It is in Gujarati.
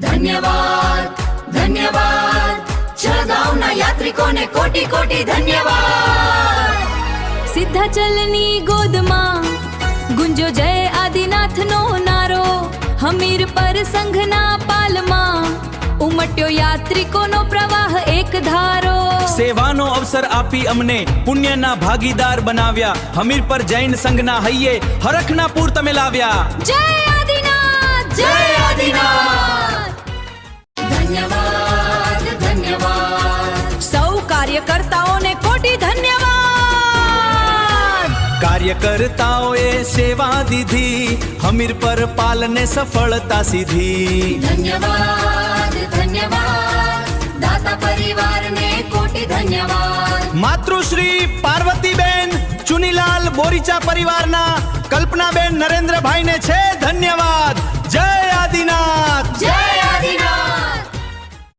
ધન્યવાદ ધન્યવાદ જળગાંવના યાત્રિકોને કોટી કોટી ધન્યવાદ। સિદ્ધાચલની ગોદમાં ગુંજો જય આદિનાથનો નારો, હમીર પર સંઘના પાલમાં ઉમટ્યો યાત્રિકોનો પ્રવાહ એક ધારો। સેવાનો અવસર આપી અમને પુણ્યના ભાગીદાર બનાવ્યા, હમીર પર જૈન સંઘના હૈયે હરખના પૂર તમે લાવ્યા। જય આદિનાથ જય આદિનાથ ધન્યવાદ ધન્યવાદ સૌ કાર્યકર્તાઓને કોટી ધન્યવાદ। કાર્યકર્તાઓએ સેવા દીધી, હમીર પર પાલને સફળતા સીધી। ધન્યવાદ ધન્યવાદ દાતા પરિવારને કોટી ધન્યવાદ। માતૃશ્રી પાર્વતીબેન ચુનીલાલ બોરીચા પરિવારના કલ્પનાબેન નરેન્દ્રભાઈને છે ધન્યવાદ।